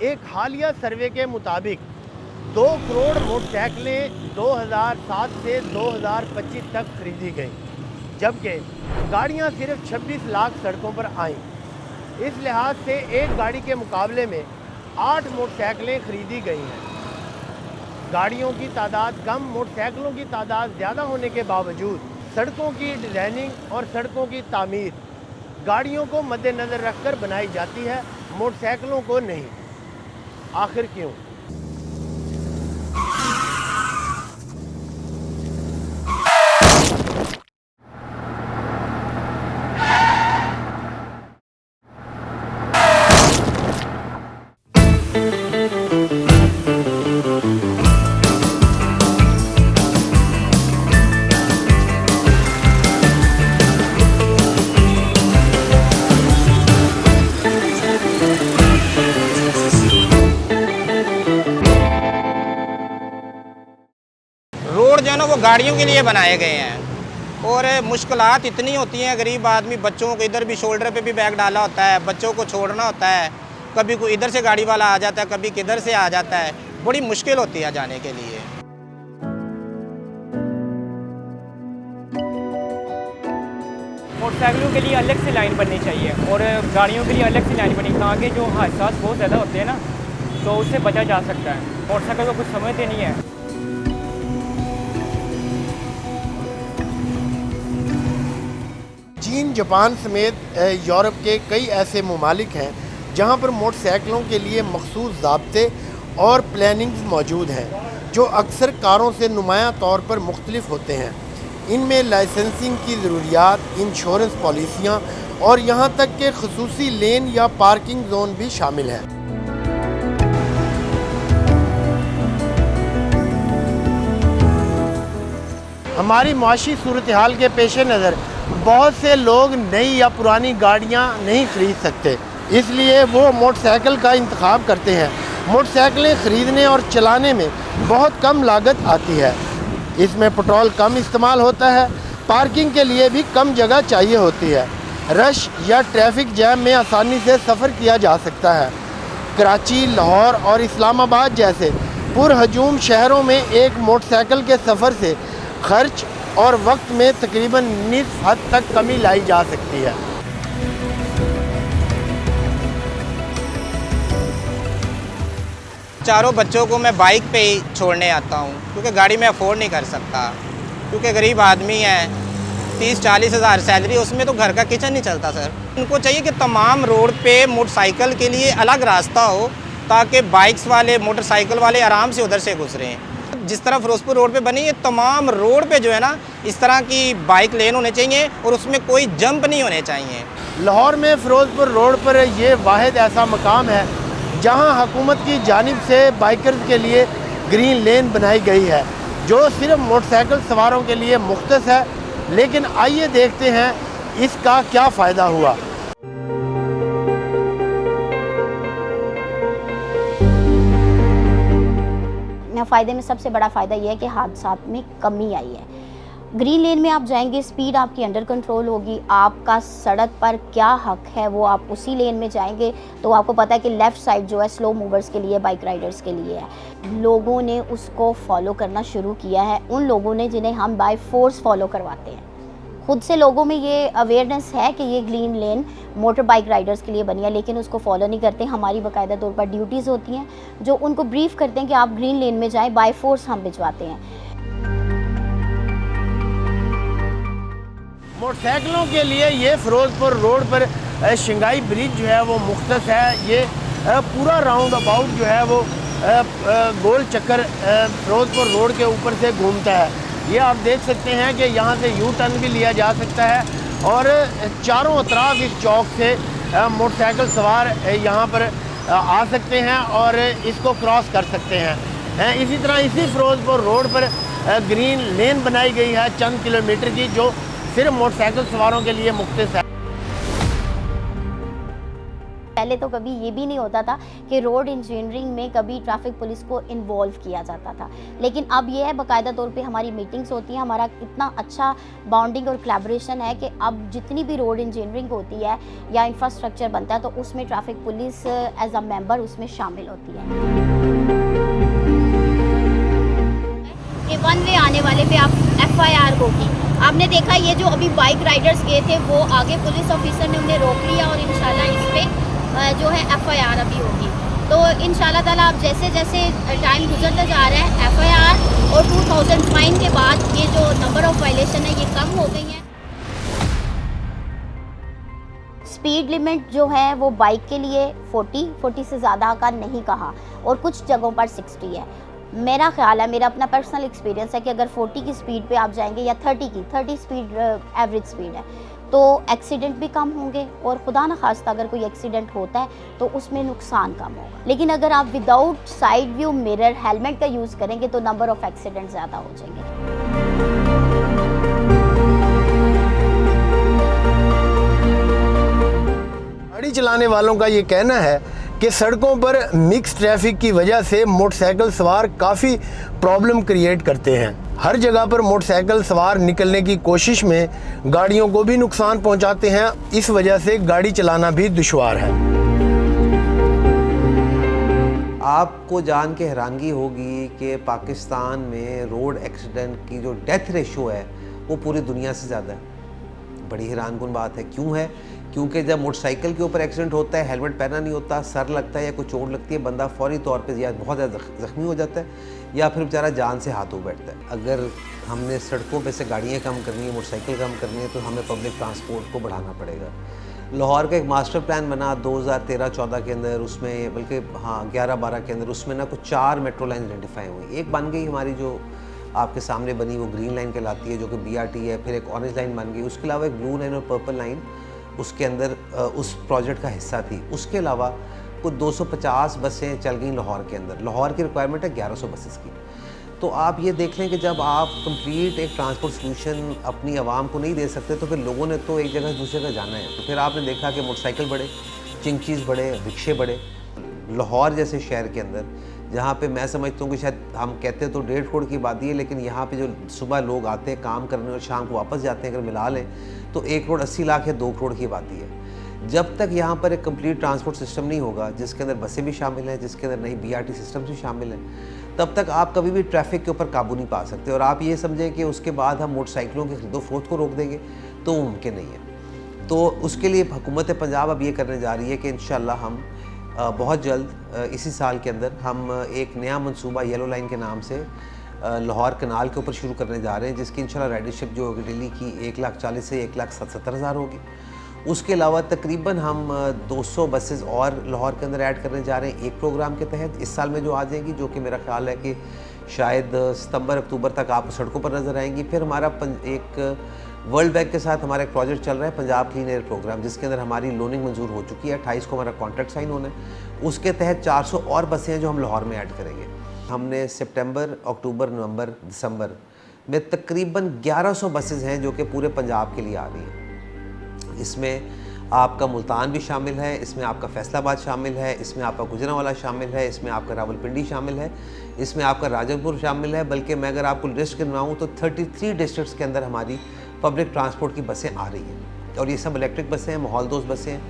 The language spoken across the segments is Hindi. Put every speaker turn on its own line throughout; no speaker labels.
एक हालिया सर्वे के मुताबिक 2 करोड़ मोटरसाइकिलें 2007 से 2025 तक खरीदी गईं, जबकि गाड़ियां सिर्फ 26 लाख सड़कों पर आईं। इस लिहाज से एक गाड़ी के मुकाबले में 8 मोटरसाइकिलें खरीदी गई हैं। गाड़ियों की तादाद कम, मोटरसाइकिलों की तादाद ज़्यादा होने के बावजूद सड़कों की डिज़ाइनिंग और सड़कों की तामीर गाड़ियों को मद्देनज़र रखकर बनाई जाती है, मोटरसाइकिलों को नहीं। आखिर क्यों?
रोड जो है ना वो गाड़ियों के लिए बनाए गए हैं और मुश्किलात इतनी होती हैं। गरीब आदमी, बच्चों को इधर भी शोल्डर पे भी बैग डाला होता है, बच्चों को छोड़ना होता है, कभी कोई इधर से गाड़ी वाला आ जाता है, कभी किधर से आ जाता है, बड़ी मुश्किल होती है जाने के लिए।
मोटरसाइकिलों के लिए अलग से लाइन बननी चाहिए और गाड़ियों के लिए अलग से लाइन बनी, ताकि जो हादसा बहुत ज़्यादा होते हैं ना, तो उससे बचा जा सकता है। मोटरसाइकिल को कुछ समझते नहीं है।
चीन, जापान समेत यूरोप के कई ऐसे ममालिक हैं जहां पर मोटरसाइकिलों के लिए मखसूस ज़ाब्ते और प्लानिंग्स मौजूद हैं, जो अक्सर कारों से नुमायां तौर पर मुख्तलिफ होते हैं। इनमें लाइसेंसिंग की ज़रूरियात, इंश्योरेंस पॉलिसियाँ और यहाँ तक कि ख़ुसूसी लेन या पार्किंग जोन भी शामिल हैं। हमारी माशी सूरत हाल के पेश नज़र बहुत से लोग नई या पुरानी गाड़ियाँ नहीं खरीद सकते, इसलिए वो मोटरसाइकिल का इंतखाब करते हैं। मोटरसाइकिलें ख़रीदने और चलाने में बहुत कम लागत आती है, इसमें पेट्रोल कम इस्तेमाल होता है, पार्किंग के लिए भी कम जगह चाहिए होती है, रश या ट्रैफिक जैम में आसानी से सफ़र किया जा सकता है। कराची, लाहौर और इस्लामाबाद जैसे पुरहजूम शहरों में एक मोटरसाइकिल के सफ़र से खर्च और वक्त में तकरीबन निस्फ हद तक कमी लाई जा सकती है।
चारों बच्चों को मैं बाइक पे ही छोड़ने आता हूँ, क्योंकि गाड़ी में अफोर्ड नहीं कर सकता, क्योंकि गरीब आदमी है, 30-40 हज़ार सैलरी, उसमें तो घर का किचन नहीं चलता सर। उनको चाहिए कि तमाम रोड पे मोटरसाइकिल के लिए अलग रास्ता हो, ताकि बाइक्स वाले, मोटरसाइकिल वाले आराम से उधर से गुजरें। जिस तरह फिरोजपुर रोड पे बनी है, तमाम रोड पे जो है ना, इस तरह की बाइक लेन होने चाहिए और उसमें कोई जंप नहीं होने चाहिए।
लाहौर में फिरोजपुर रोड पर ये वाहिद ऐसा मकाम है जहां हुकूमत की जानिब से बाइकर्स के लिए ग्रीन लेन बनाई गई है, जो सिर्फ मोटरसाइकिल सवारों के लिए मुख्तस है। लेकिन आइए देखते हैं इसका क्या फ़ायदा हुआ।
फ़ायदे में सबसे बड़ा फ़ायदा यह है कि हादसात में कमी आई है। ग्रीन लेन में आप जाएंगे, स्पीड आपकी अंडर कंट्रोल होगी, आपका सड़क पर क्या हक है वो आप उसी लेन में जाएंगे, तो आपको पता है कि लेफ़्ट साइड जो है स्लो मूवर्स के लिए, बाइक राइडर्स के लिए है। लोगों ने उसको फॉलो करना शुरू किया है, उन लोगों ने जिन्हें हम बाय फोर्स फॉलो करवाते हैं। खुद से लोगों में ये अवेयरनेस है कि ये ग्रीन लेन मोटर बाइक राइडर्स के लिए बनी है, लेकिन उसको फॉलो नहीं करते। हमारी बाकायदा तौर पर ड्यूटीज़ होती हैं जो उनको ब्रीफ करते हैं कि आप ग्रीन लेन में जाएं, बाय फोर्स हम भिजवाते हैं।
मोटरसाइकिलों के लिए ये फिरोजपुर रोड पर शिंगाई ब्रिज जो है वो मुख्तस है। ये पूरा राउंड अबाउट जो है वो गोल चक्कर फिरोजपुर रोड के ऊपर से घूमता है। ये आप देख सकते हैं कि यहाँ से यू टर्न भी लिया जा सकता है और चारों अतराफ इस चौक से मोटरसाइकिल सवार यहाँ पर आ सकते हैं और इसको क्रॉस कर सकते हैं। इसी तरह इसी फिरोजपुर रोड पर ग्रीन लेन बनाई गई है चंद किलोमीटर की, जो सिर्फ मोटरसाइकिल सवारों के लिए मुख्तस है।
पहले तो कभी ये भी नहीं होता था कि रोड इंजीनियरिंग में कभी ट्रैफिक पुलिस को इन्वॉल्व किया जाता था, लेकिन अब ये है बाकायदा तौर पे हमारी मीटिंग्स होती हैं, हमारा इतना अच्छा बॉन्डिंग और कोलैबोरेशन है कि अब जितनी भी रोड इंजीनियरिंग होती है या इंफ्रास्ट्रक्चर बनता है तो उसमें traffic police as a member उसमें शामिल होती है। ये वन वे आने वाले पे आप FIR होगी। आपने देखा ये जो अभी बाइक राइडर्स गए थे वो आगे पुलिस ऑफिसर ने उन्हें रोक लिया और इंशाल्लाह इस पे जो है FIR अभी होगी। तो इंशाल्लाह ताला आप जैसे जैसे टाइम गुजरता जा रहा है FIR और 2000 फाइन के बाद ये जो नंबर ऑफ वायलेशन है ये कम हो गई हैं। स्पीड लिमिट जो है वो बाइक के लिए 40 से ज़्यादा का नहीं कहा और कुछ जगहों पर 60 है। मेरा ख्याल है, मेरा अपना पर्सनल एक्सपीरियंस है कि अगर 40 की स्पीड पे आप जाएंगे या 30 स्पीड एवरेज स्पीड है तो एक्सीडेंट भी कम होंगे और खुदा न खास्ता अगर कोई एक्सीडेंट होता है तो उसमें नुकसान कम होगा। लेकिन अगर आप without side view mirror helmet का यूज़ करेंगे तो नंबर ऑफ एक्सीडेंट ज़्यादा हो जाएंगे।
गाड़ी चलाने वालों का ये कहना है कि सड़कों पर मिक्स ट्रैफिक की वजह से मोटरसाइकिल सवार काफ़ी प्रॉब्लम क्रिएट करते हैं। हर जगह पर मोटरसाइकिल सवार निकलने की कोशिश में गाड़ियों को भी नुकसान पहुंचाते हैं, इस वजह से गाड़ी चलाना भी दुश्वार है।
आपको जान के हैरानगी होगी कि पाकिस्तान में रोड एक्सीडेंट की जो डेथ रेशो है वो पूरी दुनिया से ज़्यादा है। बड़ी हैरानकुन बात है। क्यों है? क्योंकि जब मोटरसाइकिल के ऊपर एक्सीडेंट होता है, हेलमेट पहना नहीं होता, सर लगता है या कोई चोट लगती है, बंदा फौरी तौर पे या बहुत ज़्यादा ज़ख्मी हो जाता है या फिर बेचारा जान से हाथ धो बैठता है। अगर हमने सड़कों पे से गाड़ियाँ कम करनी है, मोटरसाइकिल कम करनी है तो हमें पब्लिक ट्रांसपोर्ट को बढ़ाना पड़ेगा। लाहौर का एक मास्टर प्लान बना 2013-14 के अंदर, उसमें बल्कि 11-12 के अंदर उसमें ना कुछ 4 मेट्रो लाइन आइडेंटिफाई हुई। एक बन गई हमारी जो आपके सामने बनी वो ग्रीन लाइन कहलाती है जो कि BRT है, फिर एक ऑरेंज लाइन बन गई, उसके अलावा एक ब्लू लाइन और पर्पल लाइन उसके अंदर उस प्रोजेक्ट का हिस्सा थी। उसके अलावा कुछ 250 बसें चल गई लाहौर के अंदर। लाहौर की रिक्वायरमेंट है 1100 बसेस की। तो आप ये देख लें कि जब आप कंप्लीट एक ट्रांसपोर्ट सॉल्यूशन अपनी आवाम को नहीं दे सकते तो फिर लोगों ने तो एक जगह से दूसरी जगह जाना है। तो फिर आपने देखा कि मोटरसाइकिल बढ़े, चिंकीज़ बढ़े, रिक्शे बढ़े। लाहौर जैसे शहर के अंदर जहाँ पे मैं समझता हूँ कि शायद हम कहते हैं तो 1.5 करोड़ की आबादी है, लेकिन यहाँ पे जो सुबह लोग आते हैं काम करने और शाम को वापस जाते हैं, अगर मिला लें तो 1,80,00,000 या 2 करोड़ की आबादी है। जब तक यहाँ पर एक कंप्लीट ट्रांसपोर्ट सिस्टम नहीं होगा जिसके अंदर बसें भी शामिल हैं, जिसके अंदर नई BRT सिस्टम भी शामिल हैं, तब तक आप कभी भी ट्रैफिक के ऊपर काबू नहीं पा सकते। और आप ये समझें कि उसके बाद हम मोटरसाइकिलों की खरीदो फरोख्त को रोक देंगे तो मुमकिन नहीं है। तो उसके लिए हुकूमत पंजाब अब ये करने जा रही है कि इंशाल्लाह हम बहुत जल्द इसी साल के अंदर हम एक नया मंसूबा येलो लाइन के नाम से लाहौर कनाल के ऊपर शुरू करने जा रहे हैं, जिसकी इंशाल्लाह राइडरशिप जो होगी डेली की 1,40,000 से 1,70,000 होगी। उसके अलावा तकरीबन हम 200 बसेस और लाहौर के अंदर ऐड करने जा रहे हैं एक प्रोग्राम के तहत इस साल में जो आ जाएगी, जो कि मेरा ख्याल है कि शायद सितंबर-अक्टूबर तक आप सड़कों पर नज़र आएंगी। फिर हमारा एक वर्ल्ड बैंक के साथ हमारा एक प्रोजेक्ट चल रहा है पंजाब क्लीन एयर प्रोग्राम, जिसके अंदर हमारी लोनिंग मंजूर हो चुकी है। 28 को हमारा कॉन्ट्रैक्ट साइन होना है। उसके तहत 400 और बसें हैं जो हम लाहौर में ऐड करेंगे। हमने सितंबर, अक्टूबर, नवंबर, दिसंबर में तकरीबन 1100 बसेज़ हैं जो कि पूरे पंजाब के लिए आ रही हैं। इसमें आपका मुल्तान भी शामिल है, इसमें आपका फैसलाबाद शामिल है, इसमें आपका गुजरांवाला शामिल है, इसमें आपका रावलपिंडी शामिल है, इसमें आपका राजनपुर शामिल है। बल्कि मैं अगर आपको लिस्ट गिनवाऊँ तो 33 डिस्ट्रिक्ट्स के अंदर हमारी पब्लिक ट्रांसपोर्ट की बसें आ रही हैं और ये सब इलेक्ट्रिक बसें हैं, माहौलदोज़ बसें हैं।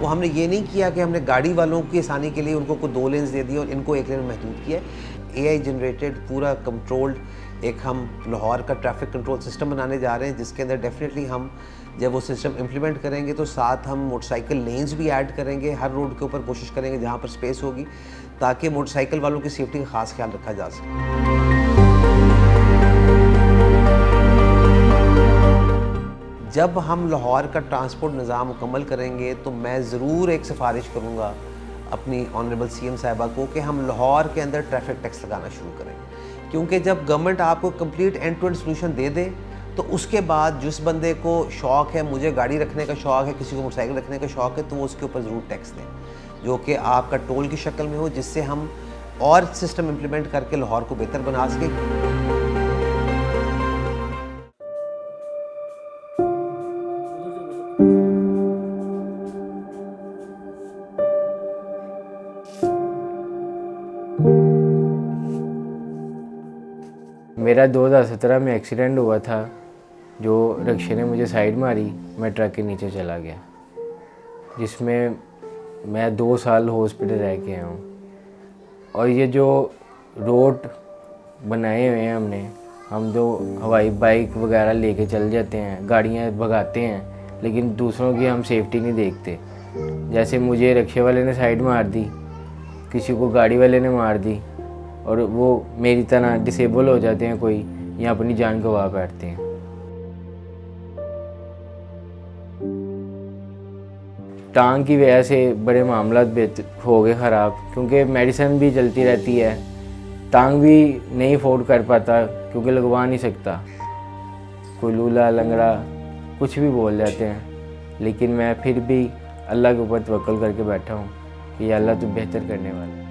वो हमने ये नहीं किया कि हमने गाड़ी वालों की आसानी के लिए उनको को 2 लेन्स दे दिए और इनको 1 लेन महदूद किया। AI जनरेटेड पूरा कंट्रोल्ड एक हम लाहौर का ट्रैफिक कंट्रोल सिस्टम बनाने जा रहे हैं, जिसके अंदर डेफिनेटली हम जब वो सिस्टम इम्प्लीमेंट करेंगे तो साथ हम मोटरसाइकिल लेन्स भी ऐड करेंगे। हर रोड के ऊपर कोशिश करेंगे जहाँ पर स्पेस होगी ताकि मोटरसाइकिल वालों की सेफ्टी का खास ख्याल रखा जा सके। जब हम लाहौर का ट्रांसपोर्ट निज़ाम मुकम्मल करेंगे तो मैं ज़रूर एक सिफारिश करूँगा अपनी ऑनरेबल CM साहिबा को कि हम लाहौर के अंदर ट्रैफिक टैक्स लगाना शुरू करें, क्योंकि जब गवर्नमेंट आपको complete end to end solution दे दे तो उसके बाद जिस बंदे को शौक़ है, मुझे गाड़ी रखने का शौक़ है, किसी को मोटरसाइकिल रखने का शौक़ है, तो वो उसके ऊपर ज़रूर टैक्स दें जो कि आपका टोल की शक्ल में हो, जिससे हम और सिस्टम इम्प्लीमेंट करके लाहौर को बेहतर बना सकें।
मेरा 2017 में एक्सीडेंट हुआ था, जो रिक्शे ने मुझे साइड मारी, मैं ट्रक के नीचे चला गया, जिसमें मैं 2 साल हॉस्पिटल रह के आया हूँ। और ये जो रोड बनाए हुए हैं हम जो हवाई बाइक वगैरह लेके चल जाते हैं, गाड़ियाँ भगाते हैं, लेकिन दूसरों की हम सेफ्टी नहीं देखते। जैसे मुझे रिक्शे वाले ने साइड मार दी, किसी को गाड़ी वाले ने मार दी, और वो मेरी तरह डिसेबल हो जाते हैं कोई, या अपनी जान गंवा बैठते हैं। टांग की वजह से बड़े मामला हो गए ख़राब, क्योंकि मेडिसिन भी चलती रहती है, टांग भी नहीं अफोर्ड कर पाता क्योंकि लगवा नहीं सकता। कोई लूला लंगड़ा कुछ भी बोल जाते हैं, लेकिन मैं फिर भी अल्लाह के ऊपर तवक्कुल करके बैठा हूँ कि या अल्लाह तू बेहतर करने वाला है।